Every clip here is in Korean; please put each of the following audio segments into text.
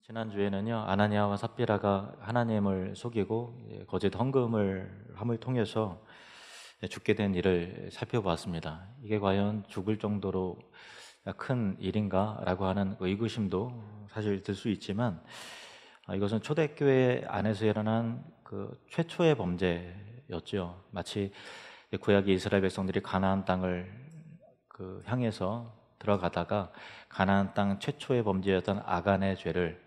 지난주에는요, 아나니아와 삽비라가 하나님을 속이고 거짓 헌금을 함을 통해서 죽게 된 일을 살펴보았습니다. 이게 과연 죽을 정도로 큰 일인가라고 하는 의구심도 사실 들 수 있지만, 이것은 초대교회 안에서 일어난 그 최초의 범죄였죠. 마치 구약의 이스라엘 백성들이 가나안 땅을 향해서 들어가다가 가나안 땅 최초의 범죄였던 아간의 죄를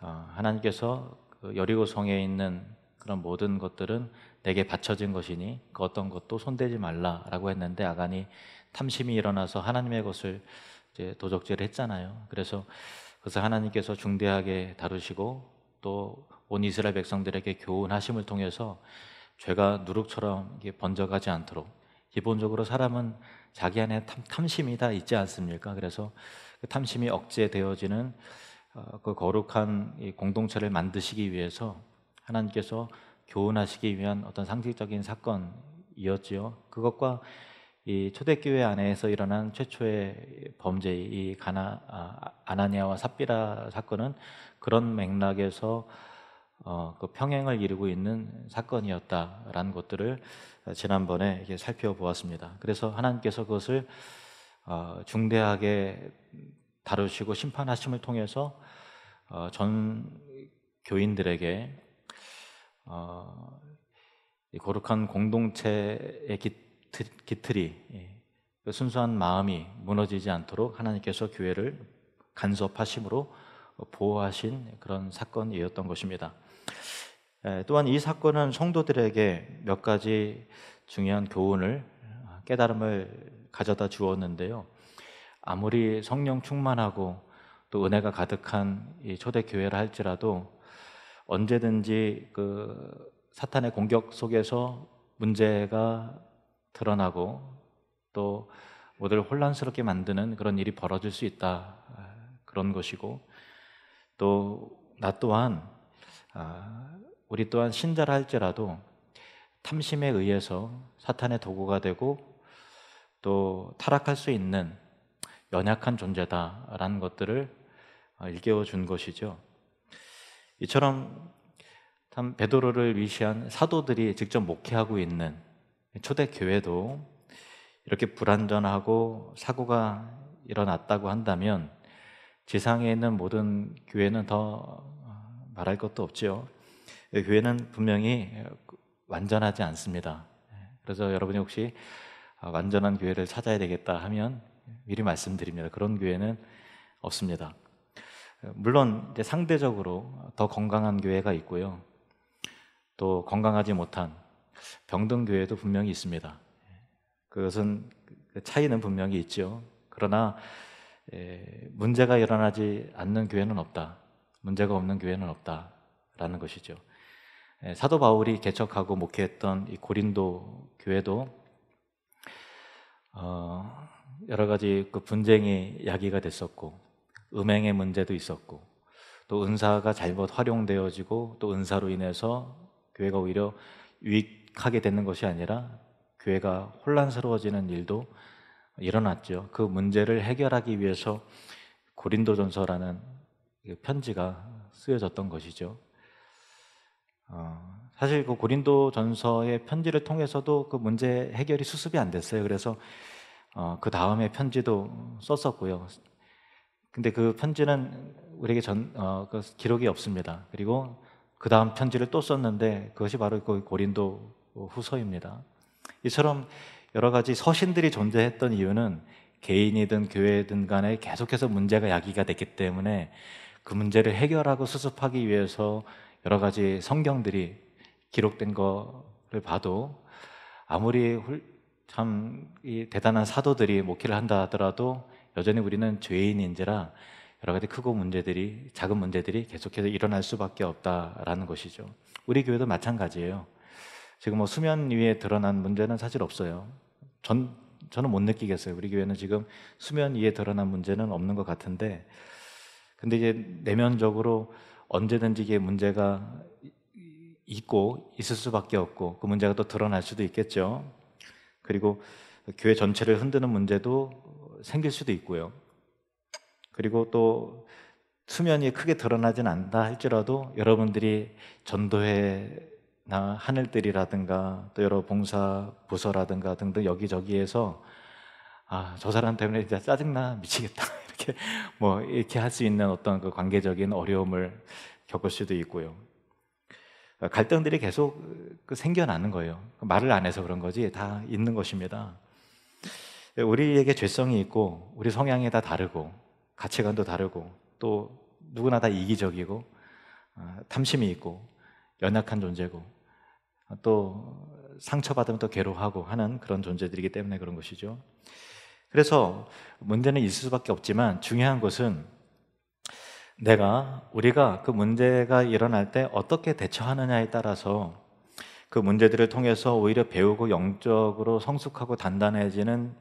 하나님께서 그 여리고 성에 있는 그런 모든 것들은 내게 바쳐진 것이니 그 어떤 것도 손대지 말라라고 했는데, 아간이 탐심이 일어나서 하나님의 것을 이제 도적질을 했잖아요. 그래서 하나님께서 중대하게 다루시고 또 온 이스라엘 백성들에게 교훈하심을 통해서 죄가 누룩처럼 이게 번져가지 않도록, 기본적으로 사람은 자기 안에 탐심이 다 있지 않습니까? 그래서 그 탐심이 억제되어지는 그 거룩한 이 공동체를 만드시기 위해서 하나님께서 교훈하시기 위한 어떤 상식적인 사건이었지요. 그것과 이 초대교회 안에서 일어난 최초의 범죄, 이 아나니아와 삽비라 사건은 그런 맥락에서 그 평행을 이루고 있는 사건이었다라는 것들을 지난번에 이렇게 살펴보았습니다. 그래서 하나님께서 그것을 중대하게 다루시고 심판하심을 통해서 전 교인들에게 이 거룩한 공동체의 기틀이, 그 순수한 마음이 무너지지 않도록 하나님께서 교회를 간섭하심으로 보호하신 그런 사건이었던 것입니다. 또한 이 사건은 성도들에게 몇 가지 중요한 교훈을, 깨달음을 가져다 주었는데요. 아무리 성령 충만하고 또 은혜가 가득한 이 초대교회라 할지라도 언제든지 그 사탄의 공격 속에서 문제가 드러나고 또 모두를 혼란스럽게 만드는 그런 일이 벌어질 수 있다, 그런 것이고, 또 나 또한 우리 또한 신자라 할지라도 탐심에 의해서 사탄의 도구가 되고 또 타락할 수 있는 연약한 존재다라는 것들을 일깨워 준 것이죠. 이처럼 참 베드로를 위시한 사도들이 직접 목회하고 있는 초대교회도 이렇게 불완전하고 사고가 일어났다고 한다면 지상에 있는 모든 교회는 더 말할 것도 없죠. 교회는 분명히 완전하지 않습니다. 그래서 여러분이 혹시 완전한 교회를 찾아야 되겠다 하면 미리 말씀드립니다. 그런 교회는 없습니다. 물론 이제 상대적으로 더 건강한 교회가 있고요, 또 건강하지 못한 병든 교회도 분명히 있습니다. 그것은 차이는 분명히 있죠. 그러나 문제가 일어나지 않는 교회는 없다, 문제가 없는 교회는 없다라는 것이죠. 사도 바울이 개척하고 목회했던 이 고린도 교회도 여러 가지 그 분쟁이 야기가 됐었고, 음행의 문제도 있었고, 또 은사가 잘못 활용되어지고 또 은사로 인해서 교회가 오히려 유익하게 되는 것이 아니라 교회가 혼란스러워지는 일도 일어났죠. 그 문제를 해결하기 위해서 고린도전서라는 편지가 쓰여졌던 것이죠. 사실 그 고린도전서의 편지를 통해서도 그 문제 해결이 수습이 안 됐어요. 그래서 그 다음에 편지도 썼었고요. 근데 그 편지는 우리에게 그 기록이 없습니다. 그리고 그 다음 편지를 또 썼는데 그것이 바로 그 고린도 후서입니다. 이처럼 여러 가지 서신들이 존재했던 이유는 개인이든 교회든 간에 계속해서 문제가 야기가 됐기 때문에 그 문제를 해결하고 수습하기 위해서 여러 가지 성경들이 기록된 거를 봐도, 아무리 참 이 대단한 사도들이 목회를 한다 하더라도 여전히 우리는 죄인인지라 여러 가지 크고 작은 문제들이 계속해서 일어날 수밖에 없다라는 것이죠. 우리 교회도 마찬가지예요. 지금 뭐 수면 위에 드러난 문제는 사실 없어요. 저는 못 느끼겠어요. 우리 교회는 지금 수면 위에 드러난 문제는 없는 것 같은데, 근데 이제 내면적으로 언제든지 이게 문제가 있고 있을 수밖에 없고 그 문제가 또 드러날 수도 있겠죠. 그리고 교회 전체를 흔드는 문제도 생길 수도 있고요. 그리고 또 수면이 크게 드러나진 않다 할지라도 여러분들이 전도회나 하늘들이라든가 또 여러 봉사 부서라든가 등등 여기저기에서 저 사람 때문에 진짜 짜증나 미치겠다 이렇게 할 수 있는 어떤 그 관계적인 어려움을 겪을 수도 있고요. 갈등들이 계속 생겨나는 거예요. 말을 안 해서 그런 거지 다 있는 것입니다. 우리에게 죄성이 있고 우리 성향이 다 다르고 가치관도 다르고 또 누구나 다 이기적이고 탐심이 있고 연약한 존재고 또 상처받으면 또 괴로워하고 하는 그런 존재들이기 때문에 그런 것이죠. 그래서 문제는 있을 수밖에 없지만 중요한 것은 우리가 그 문제가 일어날 때 어떻게 대처하느냐에 따라서 그 문제들을 통해서 오히려 배우고 영적으로 성숙하고 단단해지는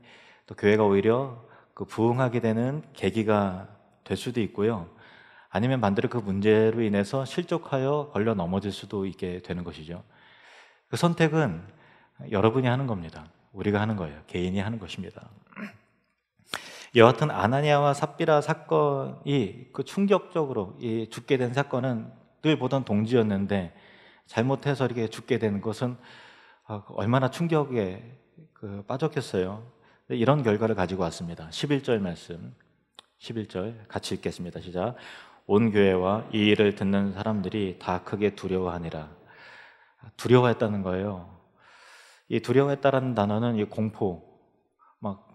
또 교회가 오히려 그 부흥하게 되는 계기가 될 수도 있고요. 아니면 반대로 그 문제로 인해서 실족하여 걸려 넘어질 수도 있게 되는 것이죠. 그 선택은 여러분이 하는 겁니다. 우리가 하는 거예요. 개인이 하는 것입니다. 여하튼 아나니아와 삽비라 사건이 그 충격적으로 죽게 된 사건은 늘 보던 동지였는데 잘못해서 이렇게 죽게 된 것은 얼마나 충격에 빠졌겠어요. 이런 결과를 가지고 왔습니다. 11절 말씀 11절 같이 읽겠습니다. 시작. 온 교회와 이 일을 듣는 사람들이 다 크게 두려워하니라. 두려워했다는 거예요. 이 두려워했다라는 단어는 이 공포, 막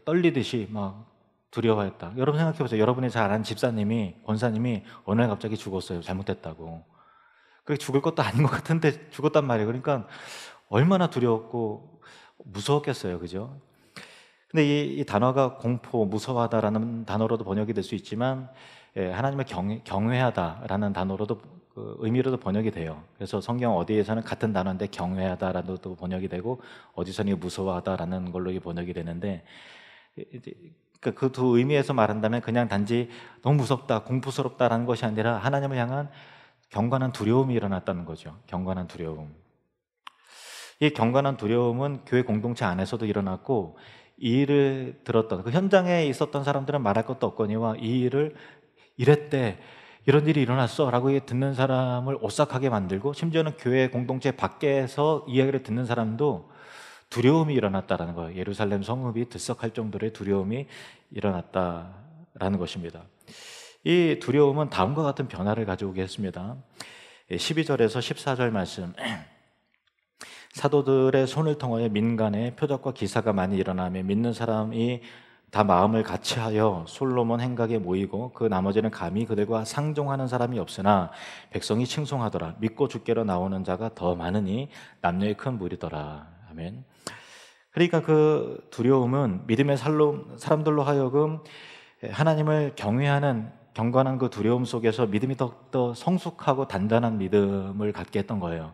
떨리듯이 막 두려워했다. 여러분 생각해 보세요. 여러분이 잘 아는 집사님이, 권사님이 어느 날 갑자기 죽었어요. 잘못했다고. 그게 죽을 것도 아닌 것 같은데 죽었단 말이에요. 그러니까 얼마나 두려웠고 무서웠겠어요. 그죠? 근데 이 단어가 공포, 무서워하다라는 단어로도 번역이 될 수 있지만 하나님을 경외하다라는 단어로도 의미로도 번역이 돼요. 그래서 성경 어디에서는 같은 단어인데 경외하다라고도 번역이 되고 어디서는 무서워하다라는 걸로 번역이 되는데 그 두 의미에서 말한다면 그냥 단지 너무 무섭다, 공포스럽다라는 것이 아니라 하나님을 향한 경건한 두려움이 일어났다는 거죠. 경건한 두려움. 이 경건한 두려움은 교회 공동체 안에서도 일어났고 이 일을 들었던 그 현장에 있었던 사람들은 말할 것도 없거니와 이 일을 이랬대, 이런 일이 일어났어 라고 듣는 사람을 오싹하게 만들고 심지어는 교회 공동체 밖에서 이야기를 듣는 사람도 두려움이 일어났다라는 거예요. 예루살렘 성읍이 들썩할 정도의 두려움이 일어났다라는 것입니다. 이 두려움은 다음과 같은 변화를 가져오게 했습니다. 12절에서 14절 말씀. 사도들의 손을 통하여 민간에 표적과 기사가 많이 일어나며 믿는 사람이 다 마음을 같이하여 솔로몬 행각에 모이고 그 나머지는 감히 그들과 상종하는 사람이 없으나 백성이 칭송하더라. 믿고 주께로 나오는 자가 더 많으니 남녀의 큰 무리더라. 아멘. 그러니까 그 두려움은 믿음의 사람들로 하여금 하나님을 경외하는 경건한 그 두려움 속에서 믿음이 더욱더 성숙하고 단단한 믿음을 갖게 했던 거예요.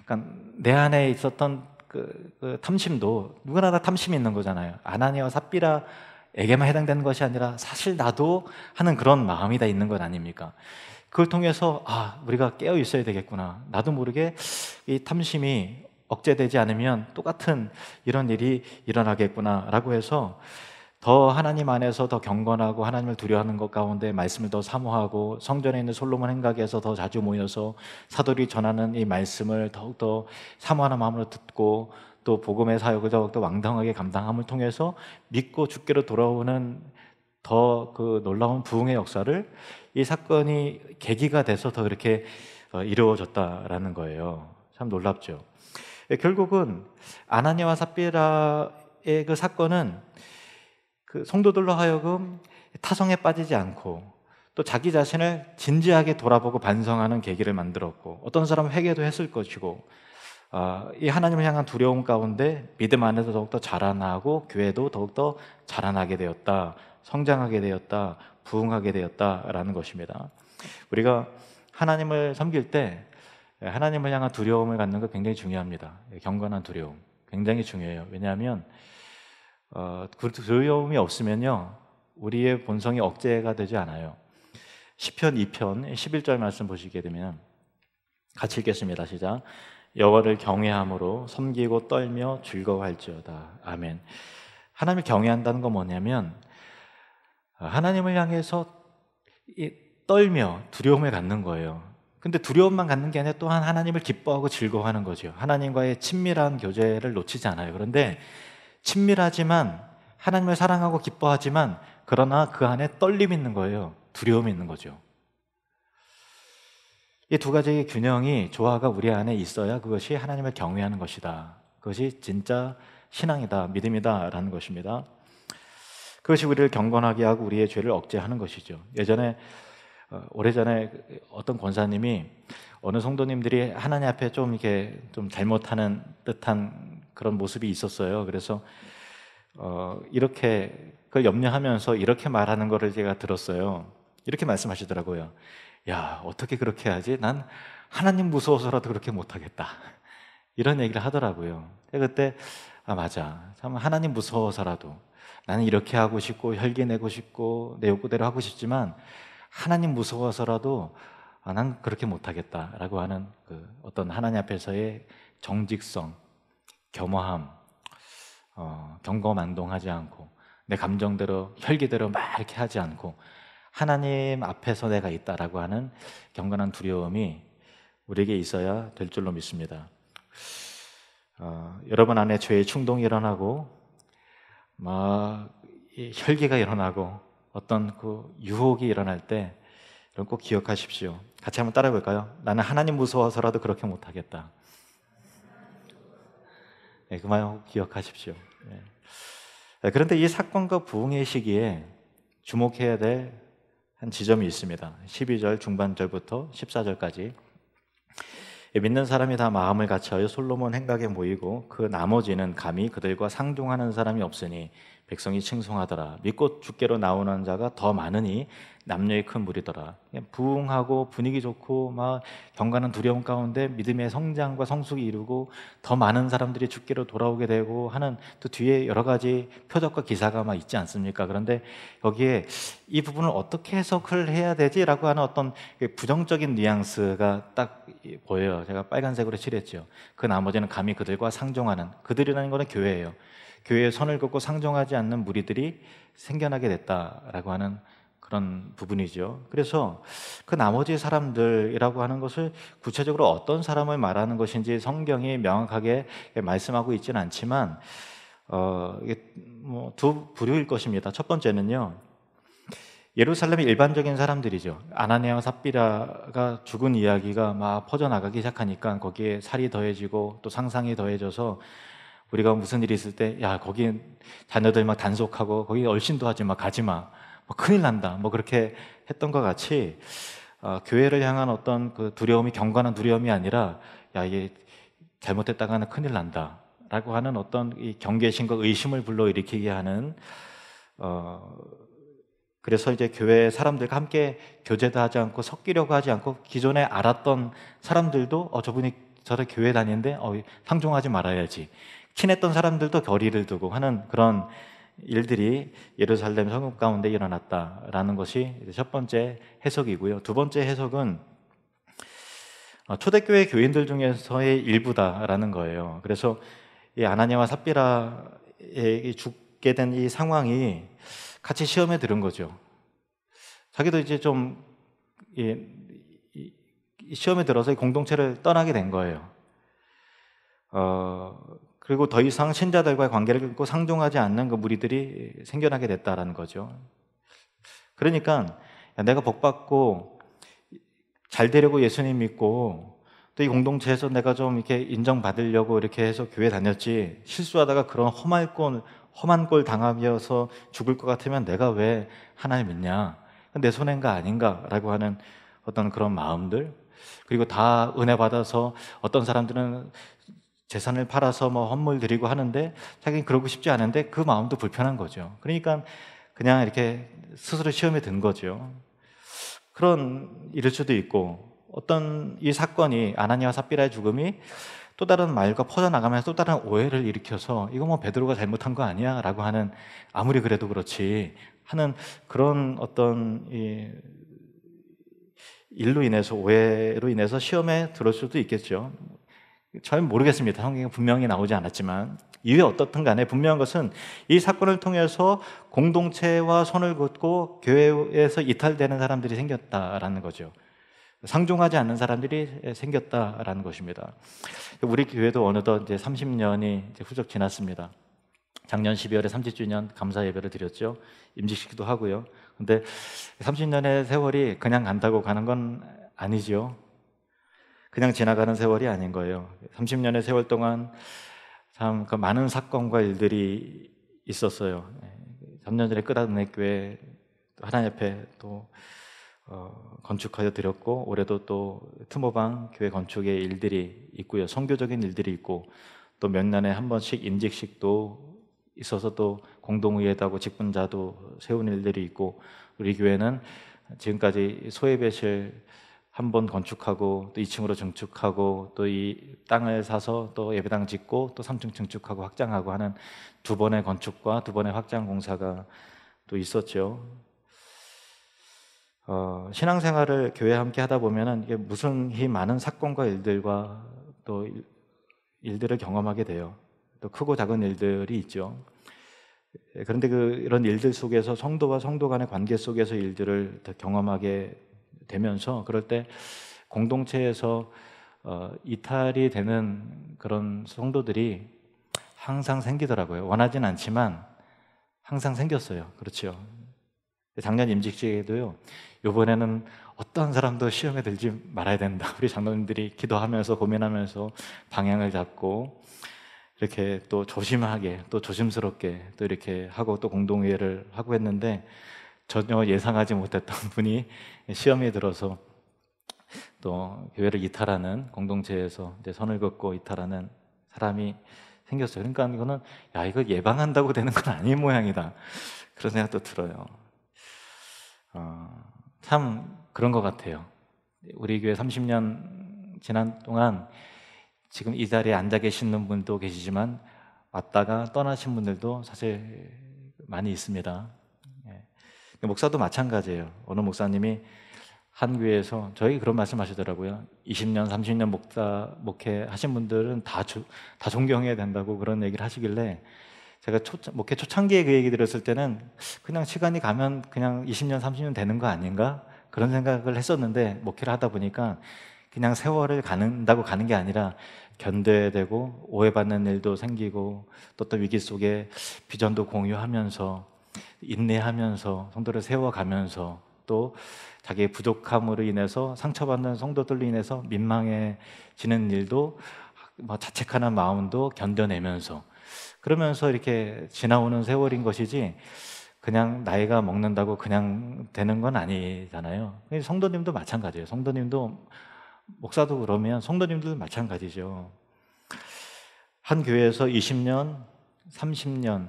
그러니까 내 안에 있었던 그 탐심도 누구나 다 탐심이 있는 거잖아요. 아나니아와 삽비라에게만 해당되는 것이 아니라 사실 나도 하는 그런 마음이 다 있는 것 아닙니까? 그걸 통해서 우리가 깨어 있어야 되겠구나. 나도 모르게 이 탐심이 억제되지 않으면 똑같은 이런 일이 일어나겠구나라고 해서 더 하나님 안에서 더 경건하고 하나님을 두려워하는 것 가운데 말씀을 더 사모하고 성전에 있는 솔로몬 행각에서 더 자주 모여서 사도들이 전하는 이 말씀을 더욱더 사모하는 마음으로 듣고 또 복음의 사역을 더욱더 왕당하게 감당함을 통해서 믿고 주께로 돌아오는 더 그 놀라운 부흥의 역사를 이 사건이 계기가 돼서 더 이렇게 이루어졌다라는 거예요. 참 놀랍죠. 결국은 아나니아와 삽비라의 그 사건은 그 성도들로 하여금 타성에 빠지지 않고 또 자기 자신을 진지하게 돌아보고 반성하는 계기를 만들었고 어떤 사람은 회개도 했을 것이고 이 하나님을 향한 두려움 가운데 믿음 안에서 더욱더 자라나고 교회도 더욱더 자라나게 되었다, 성장하게 되었다, 부흥하게 되었다라는 것입니다. 우리가 하나님을 섬길 때 하나님을 향한 두려움을 갖는 거 굉장히 중요합니다. 경건한 두려움 굉장히 중요해요. 왜냐하면 그 두려움이 없으면요 우리의 본성이 억제가 되지 않아요. 시편 2편 11절 말씀 보시게 되면 같이 읽겠습니다. 시작. 여호와를 경외함으로 섬기고 떨며 즐거워할지어다. 아멘. 하나님을 경외한다는 건 뭐냐면 하나님을 향해서 떨며 두려움을 갖는 거예요. 근데 두려움만 갖는 게 아니라 또한 하나님을 기뻐하고 즐거워하는 거죠. 하나님과의 친밀한 교제를 놓치지 않아요. 그런데 친밀하지만 하나님을 사랑하고 기뻐하지만 그러나 그 안에 떨림이 있는 거예요. 두려움이 있는 거죠. 이 두 가지의 균형이 조화가 우리 안에 있어야 그것이 하나님을 경외하는 것이다. 그것이 진짜 신앙이다, 믿음이다 라는 것입니다. 그것이 우리를 경건하게 하고 우리의 죄를 억제하는 것이죠. 오래전에 어떤 권사님이 어느 성도님들이 하나님 앞에 좀 이렇게 좀 잘못하는 듯한 그런 모습이 있었어요. 그래서 이렇게 그걸 염려하면서 이렇게 말하는 거를 제가 들었어요. 이렇게 말씀하시더라고요. 야, 어떻게 그렇게 하지? 난 하나님 무서워서라도 그렇게 못하겠다. 이런 얘기를 하더라고요. 그때 맞아. 참 하나님 무서워서라도 나는 이렇게 하고 싶고 혈기 내고 싶고 내 욕구대로 하고 싶지만 하나님 무서워서라도 난 그렇게 못하겠다라고 하는 그 어떤 하나님 앞에서의 정직성, 겸허함, 경거만동하지 않고 내 감정대로 혈기대로 막 이렇게 하지 않고 하나님 앞에서 내가 있다라고 하는 경건한 두려움이 우리에게 있어야 될 줄로 믿습니다. 여러분 안에 죄의 충동이 일어나고 막 혈기가 일어나고 어떤 그 유혹이 일어날 때 이런 꼭 기억하십시오. 같이 한번 따라해 볼까요? 나는 하나님 무서워서라도 그렇게 못하겠다. 네, 그 말 꼭 기억하십시오. 네. 그런데 이 사건과 부흥의 시기에 주목해야 될 한 지점이 있습니다. 12절 중반절부터 14절까지 믿는 사람이 다 마음을 같이하여 솔로몬 행각에 모이고 그 나머지는 감히 그들과 상종하는 사람이 없으니 백성이 칭송하더라. 믿고 주께로 나오는 자가 더 많으니 남녀의 큰 무리더라. 부흥하고 분위기 좋고 막 경건한 두려움 가운데 믿음의 성장과 성숙이 이루고 더 많은 사람들이 주께로 돌아오게 되고 하는 또 뒤에 여러 가지 표적과 기사가 막 있지 않습니까? 그런데 여기에 이 부분을 어떻게 해석을 해야 되지라고 하는 어떤 부정적인 뉘앙스가 딱 보여요. 제가 빨간색으로 칠했죠. 그 나머지는 감히 그들과 상종하는, 그들이라는 것은 교회예요. 교회에 선을 긋고 상종하지 않는 무리들이 생겨나게 됐다라고 하는 그런 부분이죠. 그래서 그 나머지 사람들이라고 하는 것을 구체적으로 어떤 사람을 말하는 것인지 성경이 명확하게 말씀하고 있지는 않지만 이게 두 부류일 것입니다. 첫 번째는요, 예루살렘의 일반적인 사람들이죠. 아나니아와 삽비라가 죽은 이야기가 막 퍼져나가기 시작하니까 거기에 살이 더해지고 또 상상이 더해져서 우리가 무슨 일이 있을 때, 야, 거기 자녀들 막 단속하고 거기 얼씬도 하지 마, 가지 마, 뭐 큰일 난다, 뭐 그렇게 했던 것 같이 교회를 향한 어떤 그 두려움이 경건한 두려움이 아니라, 야, 이게 잘못했다가는 큰일 난다라고 하는 어떤 이 경계심과 의심을 불러일으키게 하는 그래서 이제 교회 사람들과 함께 교제도 하지 않고 섞이려고 하지 않고 기존에 알았던 사람들도 저분이 저를 교회 다니는데 상종하지 말아야지, 친했던 사람들도 거리를 두고 하는 그런 일들이 예루살렘 성읍 가운데 일어났다라는 것이 첫 번째 해석이고요. 두 번째 해석은 초대교회 교인들 중에서의 일부다라는 거예요. 그래서 이 아나니아와 삽비라에 죽게 된 이 상황이 같이 시험에 들은 거죠. 자기도 이제 좀 시험에 들어서 공동체를 떠나게 된 거예요. 그리고 더 이상 신자들과의 관계를 끊고 상종하지 않는 그 무리들이 생겨나게 됐다라는 거죠. 그러니까 내가 복받고 잘 되려고 예수님 믿고 또 이 공동체에서 내가 좀 이렇게 인정받으려고 이렇게 해서 교회 다녔지, 실수하다가 그런 험한 꼴 당하면서 죽을 것 같으면 내가 왜 하나님 믿냐, 내 손해인가 아닌가라고 하는 어떤 그런 마음들, 그리고 다 은혜 받아서 어떤 사람들은 재산을 팔아서 뭐 헌물 드리고 하는데 자기는 그러고 싶지 않은데 그 마음도 불편한 거죠. 그러니까 그냥 이렇게 스스로 시험에 든 거죠. 그런 일일 수도 있고, 어떤 이 사건이, 아나니아와 삽비라의 죽음이 또 다른 말과 퍼져나가면서 또 다른 오해를 일으켜서 이거 뭐 베드로가 잘못한 거 아니야? 라고 하는, 아무리 그래도 그렇지 하는 그런 어떤 일로 인해서, 오해로 인해서 시험에 들을 수도 있겠죠. 잘 모르겠습니다. 성경에 분명히 나오지 않았지만 이유에 어떻든 간에 분명한 것은 이 사건을 통해서 공동체와 손을 긋고 교회에서 이탈되는 사람들이 생겼다라는 거죠. 상종하지 않는 사람들이 생겼다라는 것입니다. 우리 교회도 어느덧 이제 30년이 이제 훌쩍 지났습니다. 작년 12월에 30주년 감사 예배를 드렸죠. 임직식도 하고요. 근데 30년의 세월이 그냥 간다고 가는 건 아니죠. 그냥 지나가는 세월이 아닌 거예요. 30년의 세월 동안 참 많은 사건과 일들이 있었어요. 3년 전에 끝안내교회 하나님 앞에 또 건축하여 드렸고, 올해도 또 특모방 교회 건축의 일들이 있고요. 선교적인 일들이 있고, 또 몇 년에 한 번씩 임직식도 있어서 또 공동의회도 직분자도 세운 일들이 있고, 우리 교회는 지금까지 소예배실 한 번 건축하고 또 2층으로 증축하고 또 이 땅을 사서 또 예배당 짓고 또 3층 증축하고 확장하고 하는 두 번의 건축과 두 번의 확장 공사가 또 있었죠. 신앙생활을 교회 함께 하다 보면은 이게 무수히 많은 사건과 일들과 또 일들을 경험하게 돼요. 또 크고 작은 일들이 있죠. 그런데 이런 일들 속에서 성도와 성도 간의 관계 속에서 일들을 더 경험하게 되면서, 그럴 때 공동체에서 이탈이 되는 그런 성도들이 항상 생기더라고요. 원하진 않지만 항상 생겼어요. 그렇죠. 작년 임직식에도요, 이번에는 어떤 사람도 시험에 들지 말아야 된다, 우리 장로님들이 기도하면서 고민하면서 방향을 잡고 이렇게 또 조심하게 또 조심스럽게 또 이렇게 하고 또 공동회의를 하고 했는데, 전혀 예상하지 못했던 분이 시험에 들어서 또 교회를 이탈하는, 공동체에서 이제 선을 긋고 이탈하는 사람이 생겼어요. 그러니까 이거는 이거 예방한다고 되는 건 아닌 모양이다, 그런 생각도 들어요. 참 그런 것 같아요. 우리 교회 30년 지난 동안 지금 이 자리에 앉아 계시는 분도 계시지만 왔다가 떠나신 분들도 사실 많이 있습니다. 목사도 마찬가지예요. 어느 목사님이 한 교회에서 저희 그런 말씀 하시더라고요. 20년, 30년 목회 하신 분들은 다 존경해야 된다고 그런 얘기를 하시길래, 제가 목회 초창기에 그 얘기 들었을 때는 그냥 시간이 가면 그냥 20년, 30년 되는 거 아닌가? 그런 생각을 했었는데, 목회를 하다 보니까 그냥 세월을 간다고 가는 게 아니라 견뎌야 되고 오해받는 일도 생기고 또 어떤 위기 속에 비전도 공유하면서 인내하면서 성도를 세워가면서 또 자기의 부족함으로 인해서 상처받는 성도들로 인해서 민망해지는 일도 자책하는 마음도 견뎌내면서, 그러면서 이렇게 지나오는 세월인 것이지 그냥 나이가 먹는다고 그냥 되는 건 아니잖아요. 성도님도 마찬가지예요. 성도님도, 목사도 그러면 성도님들도 마찬가지죠. 한 교회에서 20년, 30년,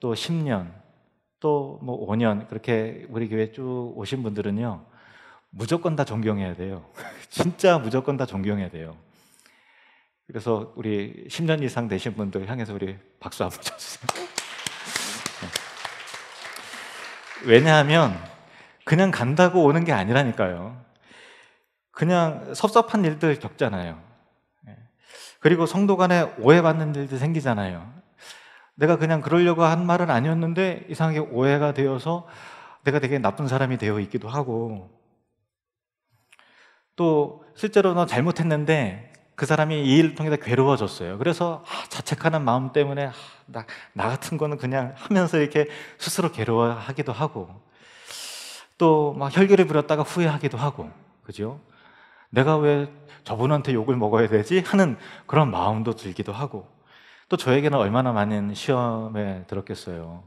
또 10년, 또 5년 그렇게 우리 교회 쭉 오신 분들은요, 무조건 다 존경해야 돼요. 진짜 무조건 다 존경해야 돼요. 그래서 우리 10년 이상 되신 분들 향해서 우리 박수 한번 쳐주세요. 왜냐하면 그냥 간다고 오는 게 아니라니까요. 그냥 섭섭한 일들 겪잖아요. 그리고 성도 간에 오해받는 일도 생기잖아요. 내가 그냥 그러려고 한 말은 아니었는데 이상하게 오해가 되어서 내가 되게 나쁜 사람이 되어 있기도 하고, 또 실제로 너 잘못했는데 그 사람이 이 일을 통해서 괴로워졌어요. 그래서 자책하는 마음 때문에 나 같은 거는 그냥 하면서 이렇게 스스로 괴로워하기도 하고, 또 막 혈기를 부렸다가 후회하기도 하고, 그죠? 내가 왜 저분한테 욕을 먹어야 되지? 하는 그런 마음도 들기도 하고, 또 저에게는 얼마나 많은 시험에 들었겠어요.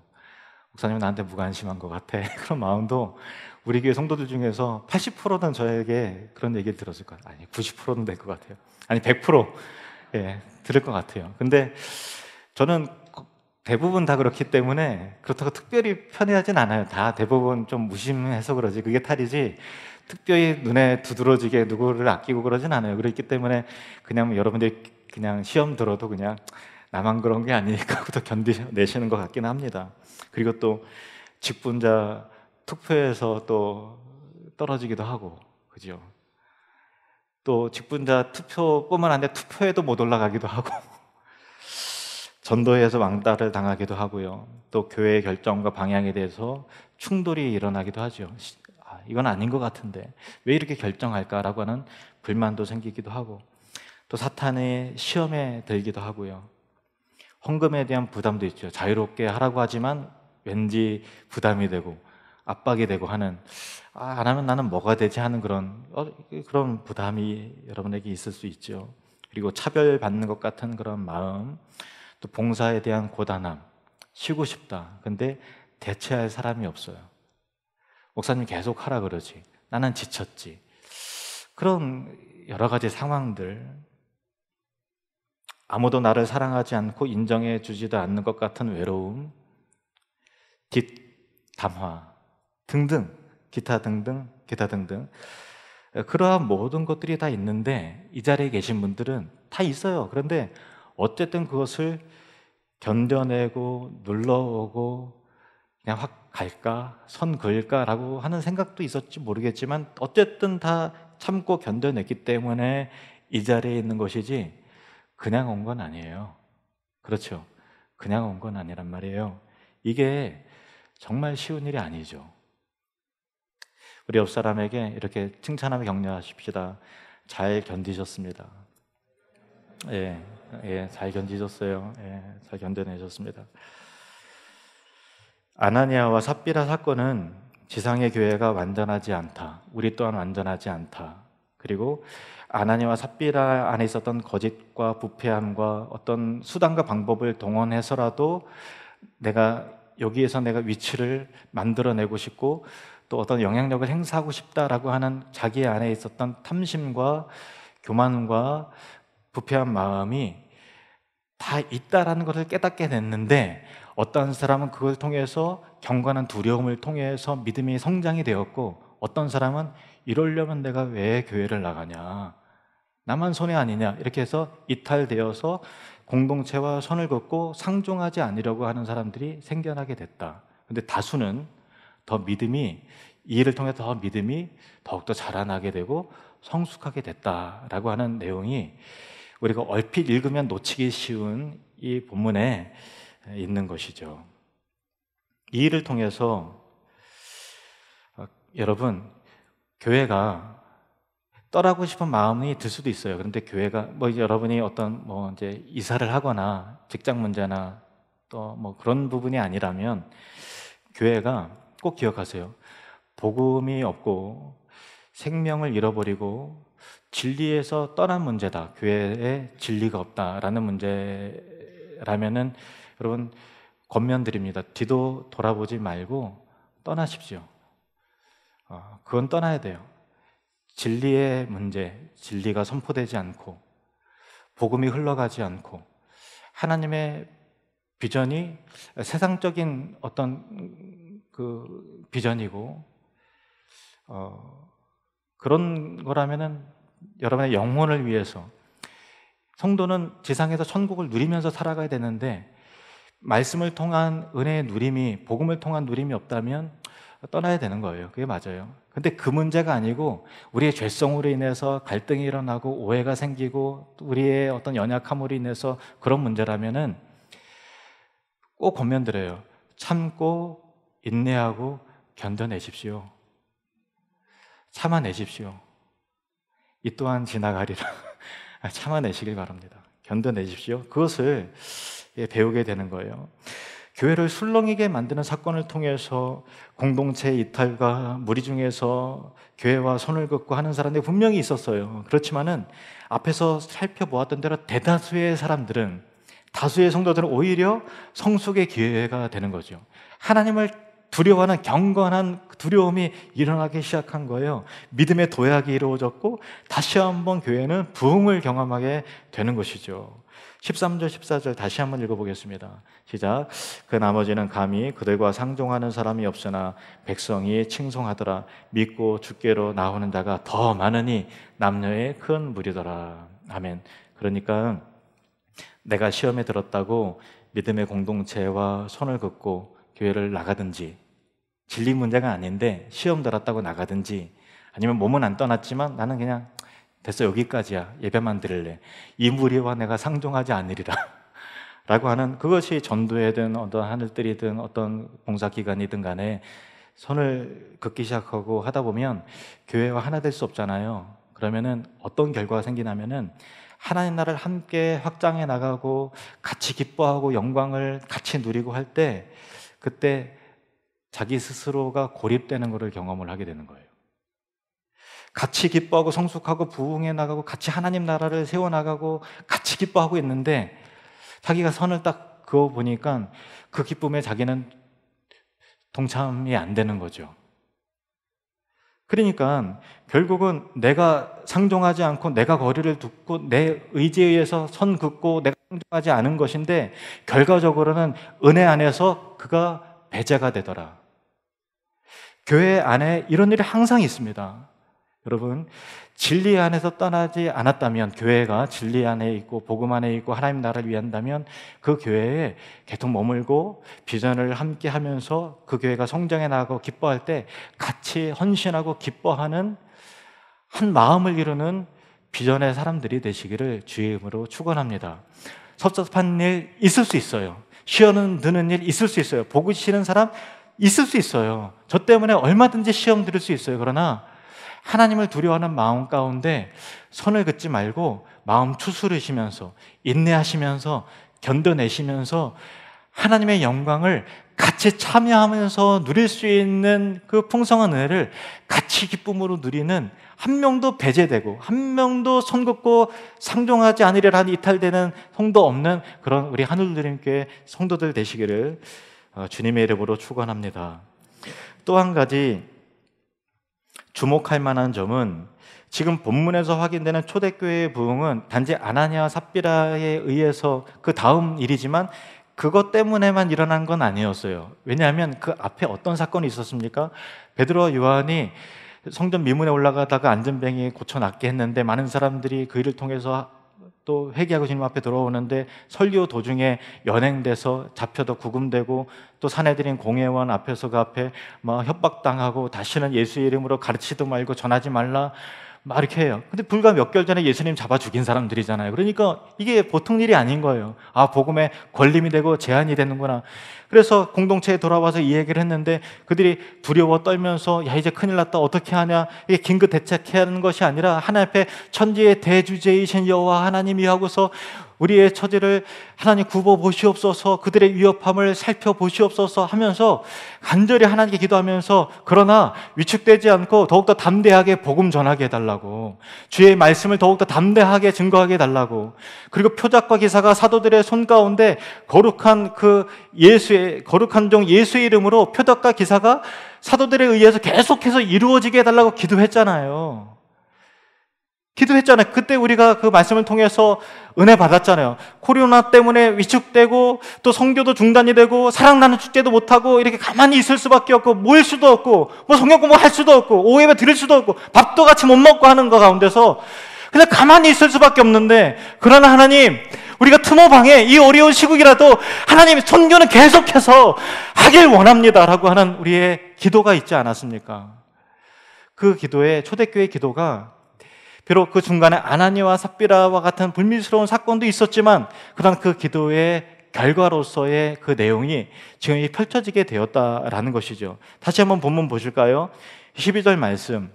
목사님 나한테 무관심한 것 같아. 그런 마음도 우리 교회 성도들 중에서 80%는 저에게 그런 얘기를 들었을 것 같아요. 아니 90%는 될 것 같아요. 아니 100% 들을 것 같아요. 근데 저는 대부분 다 그렇기 때문에 그렇다고 특별히 편애하진 않아요. 다 대부분 좀 무심해서 그러지 그게 탈이지, 특별히 눈에 두드러지게 누구를 아끼고 그러진 않아요. 그렇기 때문에 그냥 여러분들이 그냥 시험 들어도 그냥 나만 그런 게 아니니까 하고 더 견디내시는 것 같긴 합니다. 그리고 또 직분자 투표에서 또 떨어지기도 하고, 그죠? 또 직분자 투표뿐만 아니라 투표에도 못 올라가기도 하고 전도에서 왕따를 당하기도 하고요. 또 교회의 결정과 방향에 대해서 충돌이 일어나기도 하죠. 이건 아닌 것 같은데 왜 이렇게 결정할까라고 하는 불만도 생기기도 하고, 또 사탄의 시험에 들기도 하고요. 헌금에 대한 부담도 있죠. 자유롭게 하라고 하지만 왠지 부담이 되고 압박이 되고 하는, 안 하면 나는 뭐가 되지 하는 그런 부담이 여러분에게 있을 수 있죠. 그리고 차별받는 것 같은 그런 마음, 또 봉사에 대한 고단함, 쉬고 싶다. 근데 대체할 사람이 없어요. 목사님 계속 하라 그러지. 나는 지쳤지. 그런 여러 가지 상황들, 아무도 나를 사랑하지 않고 인정해 주지도 않는 것 같은 외로움, 뒷담화 등등, 기타 등등, 기타 등등, 그러한 모든 것들이 다 있는데 이 자리에 계신 분들은 다 있어요. 그런데 어쨌든 그것을 견뎌내고 눌러오고 그냥 확 갈까? 선 그을까라고 하는 생각도 있었지 모르겠지만 어쨌든 다 참고 견뎌냈기 때문에 이 자리에 있는 것이지 그냥 온 건 아니에요. 그렇죠? 그냥 온 건 아니란 말이에요. 이게 정말 쉬운 일이 아니죠. 우리 옆 사람에게 이렇게 칭찬하며 격려하십시다. 잘 견디셨습니다. 예, 잘 견디셨어요. 잘 견뎌내셨습니다. 아나니아와 삽비라 사건은 지상의 교회가 완전하지 않다, 우리 또한 완전하지 않다, 그리고 아나니아와 삽비라 안에 있었던 거짓과 부패함과 어떤 수단과 방법을 동원해서라도 여기에서 내가 위치를 만들어내고 싶고 또 어떤 영향력을 행사하고 싶다라고 하는 자기 안에 있었던 탐심과 교만과 부패한 마음이 다 있다라는 것을 깨닫게 됐는데, 어떤 사람은 그걸 통해서 경건한 두려움을 통해서 믿음이 성장이 되었고, 어떤 사람은 이러려면 내가 왜 교회를 나가냐, 나만 손해 아니냐, 이렇게 해서 이탈되어서 공동체와 선을 긋고 상종하지 않으려고 하는 사람들이 생겨나게 됐다. 근데 다수는 이 일을 통해 더 믿음이 더욱더 자라나게 되고 성숙하게 됐다라고 하는 내용이 우리가 얼핏 읽으면 놓치기 쉬운 이 본문에 있는 것이죠. 이 일을 통해서 여러분, 교회가 떠나고 싶은 마음이 들 수도 있어요. 그런데 교회가 여러분이 어떤 이제 이사를 하거나 직장 문제나 또 그런 부분이 아니라면, 교회가 꼭 기억하세요. 복음이 없고 생명을 잃어버리고 진리에서 떠난 문제다, 교회에 진리가 없다라는 문제라면은 여러분 권면드립니다. 뒤도 돌아보지 말고 떠나십시오. 그건 떠나야 돼요. 진리의 문제, 진리가 선포되지 않고 복음이 흘러가지 않고 하나님의 비전이 세상적인 어떤 그 비전이고 그런 거라면은 여러분의 영혼을 위해서, 성도는 지상에서 천국을 누리면서 살아가야 되는데 말씀을 통한 은혜의 누림이, 복음을 통한 누림이 없다면 떠나야 되는 거예요. 그게 맞아요. 근데 그 문제가 아니고 우리의 죄성으로 인해서 갈등이 일어나고 오해가 생기고 우리의 어떤 연약함으로 인해서 그런 문제라면은 꼭 권면드려요. 참고 인내하고 견뎌내십시오. 참아내십시오. 이 또한 지나가리라. 참아내시길 바랍니다. 견뎌내십시오. 그것을 배우게 되는 거예요. 교회를 술렁이게 만드는 사건을 통해서 공동체 이탈과 무리 중에서 교회와 손을 긋고 하는 사람들이 분명히 있었어요. 그렇지만은 앞에서 살펴보았던 대로 대다수의 사람들은, 다수의 성도들은 오히려 성숙의 기회가 되는 거죠. 하나님을 두려워하는 경건한 두려움이 일어나기 시작한 거예요. 믿음의 도약이 이루어졌고 다시 한번 교회는 부흥을 경험하게 되는 것이죠. 13절 14절 다시 한번 읽어보겠습니다. 시작. 그 나머지는 감히 그들과 상종하는 사람이 없으나 백성이 칭송하더라. 믿고 주께로 나오는 자가 더 많으니 남녀의 큰 무리더라. 아멘. 그러니까 내가 시험에 들었다고 믿음의 공동체와 손을 긋고 교회를 나가든지, 진리 문제가 아닌데 시험 들었다고 나가든지, 아니면 몸은 안 떠났지만 나는 그냥 됐어, 여기까지야, 예배만 드릴래, 이 무리와 내가 상종하지 않으리라 라고 하는, 그것이 전도회든 어떤 하늘들이든 어떤 봉사기관이든 간에 선을 긋기 시작하고 하다 보면 교회와 하나 될 수 없잖아요. 그러면은 어떤 결과가 생기냐면은 하나님 나라를 함께 확장해 나가고 같이 기뻐하고 영광을 같이 누리고 할 때, 그때 자기 스스로가 고립되는 것을 경험을 하게 되는 거예요. 같이 기뻐하고 성숙하고 부흥해 나가고 같이 하나님 나라를 세워나가고 같이 기뻐하고 있는데 자기가 선을 딱 그어 보니까 그 기쁨에 자기는 동참이 안 되는 거죠. 그러니까 결국은 내가 상종하지 않고 내가 거리를 두고 내 의지에 의해서 선 긋고 내가 상종하지 않은 것인데 결과적으로는 은혜 안에서 그가 배제가 되더라. 교회 안에 이런 일이 항상 있습니다. 여러분, 진리 안에서 떠나지 않았다면, 교회가 진리 안에 있고 복음 안에 있고 하나님 나라를 위한다면 그 교회에 계속 머물고 비전을 함께 하면서 그 교회가 성장해 나가고 기뻐할 때 같이 헌신하고 기뻐하는 한 마음을 이루는 비전의 사람들이 되시기를 주의 이름으로 축원합니다. 섭섭한 일 있을 수 있어요. 시험 드는 일 있을 수 있어요. 보기 싫은 사람 있을 수 있어요. 저 때문에 얼마든지 시험 들을 수 있어요. 그러나 하나님을 두려워하는 마음 가운데 선을 긋지 말고 마음 추스르시면서 인내하시면서 견뎌내시면서 하나님의 영광을 같이 참여하면서 누릴 수 있는 그 풍성한 은혜를 같이 기쁨으로 누리는, 한 명도 배제되고 한 명도 손 긋고 상종하지 않으리라 이탈되는 성도 없는 그런 우리 하늘드림교회 성도들 되시기를 주님의 이름으로 축원합니다. 또 한 가지 주목할 만한 점은 지금 본문에서 확인되는 초대교회의 부흥은 단지 아나니아와 삽비라에 의해서 그 다음 일이지만 그것 때문에만 일어난 건 아니었어요. 왜냐하면 그 앞에 어떤 사건이 있었습니까? 베드로와 요한이 성전 미문에 올라가다가 안전뱅이 고쳐놨게 했는데 많은 사람들이 그 일을 통해서 또 회개하고 주님 앞에 돌아오는데 설교 도중에 연행돼서 잡혀도 구금되고 또 사내들인 공회원 앞에서 그 앞에 막 협박당하고 다시는 예수의 이름으로 가르치도 말고 전하지 말라 막 이렇게 해요. 근데 불과 몇 개월 전에 예수님 잡아 죽인 사람들이잖아요. 그러니까 이게 보통 일이 아닌 거예요. 아, 복음에 걸림이 되고 제한이 되는구나. 그래서 공동체에 돌아와서 이 얘기를 했는데 그들이 두려워 떨면서 야, 이제 큰일 났다, 어떻게 하냐, 이게 긴급 대책해야 하는 것이 아니라 하나님 앞에 천지의 대주제이신 여호와 하나님이 하고서 우리의 처지를 하나님 굽어보시옵소서, 그들의 위협함을 살펴보시옵소서 하면서 간절히 하나님께 기도하면서, 그러나 위축되지 않고 더욱더 담대하게 복음 전하게 해달라고, 주의 말씀을 더욱더 담대하게 증거하게 해달라고, 그리고 표적과 기사가 사도들의 손 가운데 거룩한 그 예수의 거룩한 종 예수의 이름으로 표적과 기사가 사도들에 의해서 계속해서 이루어지게 해달라고 기도했잖아요. 그때 우리가 그 말씀을 통해서 은혜 받았잖아요. 코로나 때문에 위축되고 또 성교도 중단이 되고 사랑 나누는 축제도 못하고 이렇게 가만히 있을 수밖에 없고 모일 수도 없고 뭐 성경 공부할 수도 없고 오예배 드릴 수도 없고 밥도 같이 못 먹고 하는 거 가운데서 그냥 가만히 있을 수밖에 없는데, 그러나 하나님, 우리가 틈어방에 이 어려운 시국이라도 하나님 선교는 계속해서 하길 원합니다라고 하는 우리의 기도가 있지 않았습니까? 그 기도에, 초대교회 기도가 비록 그 중간에 아나니아와 삽비라와 같은 불미스러운 사건도 있었지만 그러나 그 기도의 결과로서의 그 내용이 지금 펼쳐지게 되었다라는 것이죠. 다시 한번 본문 보실까요? 12절 말씀.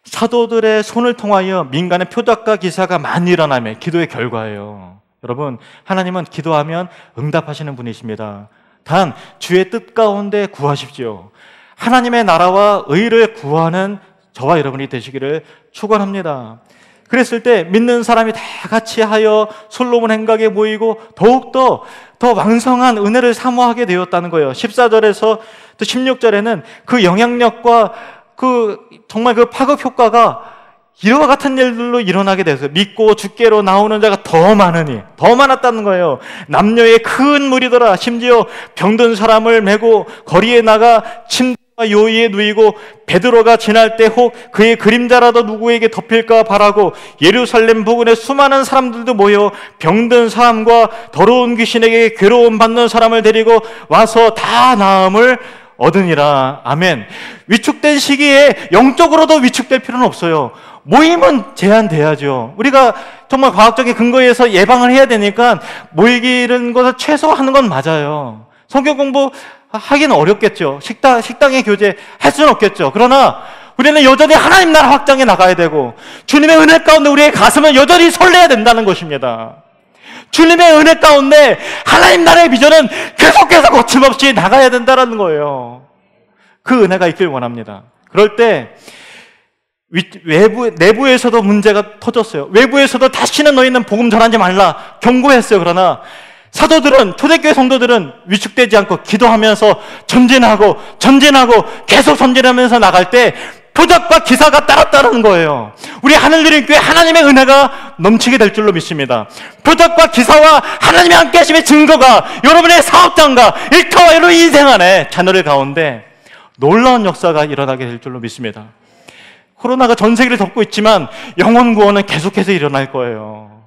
사도들의 손을 통하여 민간의 표적과 기사가 많이 일어나며, 기도의 결과예요. 여러분, 하나님은 기도하면 응답하시는 분이십니다. 단 주의 뜻 가운데 구하십시오. 하나님의 나라와 의를 구하는 저와 여러분이 되시기를 축원합니다. 그랬을 때 믿는 사람이 다 같이 하여 솔로몬 행각에 모이고 더욱더 더 왕성한 은혜를 사모하게 되었다는 거예요. 14절에서 또 16절에는 그 영향력과 정말 그 파급 효과가 이와 같은 일들로 일어나게 돼서 믿고 주께로 나오는 자가 더 많으니, 더 많았다는 거예요. 남녀의 큰 무리더라. 심지어 병든 사람을 메고 거리에 나가 침대와 요의에 누이고 베드로가 지날 때 혹 그의 그림자라도 누구에게 덮일까 바라고 예루살렘 부근에 수많은 사람들도 모여 병든 사람과 더러운 귀신에게 괴로움 받는 사람을 데리고 와서 다 나음을 얻으니라. 아멘. 위축된 시기에 영적으로도 위축될 필요는 없어요. 모임은 제한돼야죠. 우리가 정말 과학적인 근거에 의해서 예방을 해야 되니까 모이기는 것을 최소화하는 건 맞아요. 성경 공부 하기는 어렵겠죠. 식당의 교제 할 수는 없겠죠. 그러나 우리는 여전히 하나님 나라 확장해 나가야 되고 주님의 은혜 가운데 우리의 가슴은 여전히 설레야 된다는 것입니다. 주님의 은혜 가운데 하나님 나라의 비전은 계속해서 거침없이 나가야 된다는 거예요. 그 은혜가 있길 원합니다. 그럴 때 내부에서도 문제가 터졌어요. 외부에서도 다시는 너희는 복음 전하지 말라 경고했어요. 그러나 사도들은, 초대교회 성도들은 위축되지 않고 기도하면서 전진하고 계속 전진하면서 나갈 때 표적과 기사가 따랐다는 거예요. 우리 하늘드림 교회 하나님의 은혜가 넘치게 될 줄로 믿습니다. 표적과 기사와 하나님의 함께 하심의 증거가 여러분의 사업장과 일터와 여러분 인생 안에 자녀들 가운데 놀라운 역사가 일어나게 될 줄로 믿습니다. 코로나가 전 세계를 덮고 있지만 영혼 구원은 계속해서 일어날 거예요.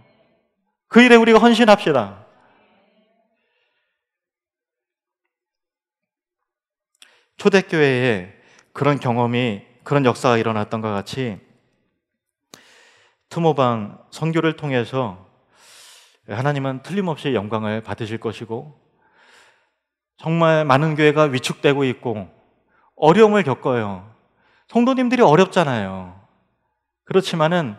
그 일에 우리가 헌신합시다. 초대교회에 그런 경험이, 그런 역사가 일어났던 것 같이 투모방 선교를 통해서 하나님은 틀림없이 영광을 받으실 것이고 정말 많은 교회가 위축되고 있고 어려움을 겪어요. 성도님들이 어렵잖아요. 그렇지만은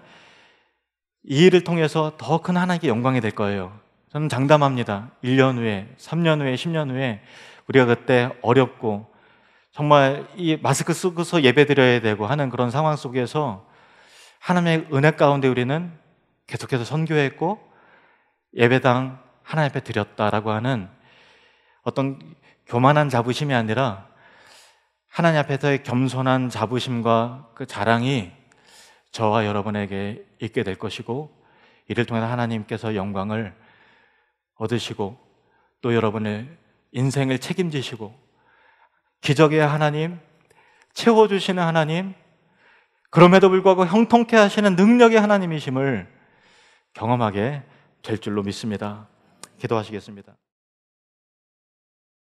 이 일을 통해서 더 큰 하나님께 영광이 될 거예요. 저는 장담합니다. 1년 후에, 3년 후에, 10년 후에 우리가 그때 어렵고 정말 이 마스크 쓰고서 예배 드려야 되고 하는 그런 상황 속에서 하나님의 은혜 가운데 우리는 계속해서 선교했고 예배당 하나님 앞에 드렸다라고 하는 어떤 교만한 자부심이 아니라 하나님 앞에서의 겸손한 자부심과 그 자랑이 저와 여러분에게 있게 될 것이고 이를 통해서 하나님께서 영광을 얻으시고 또 여러분의 인생을 책임지시고 기적의 하나님, 채워주시는 하나님, 그럼에도 불구하고 형통케 하시는 능력의 하나님이심을 경험하게 될 줄로 믿습니다. 기도하시겠습니다.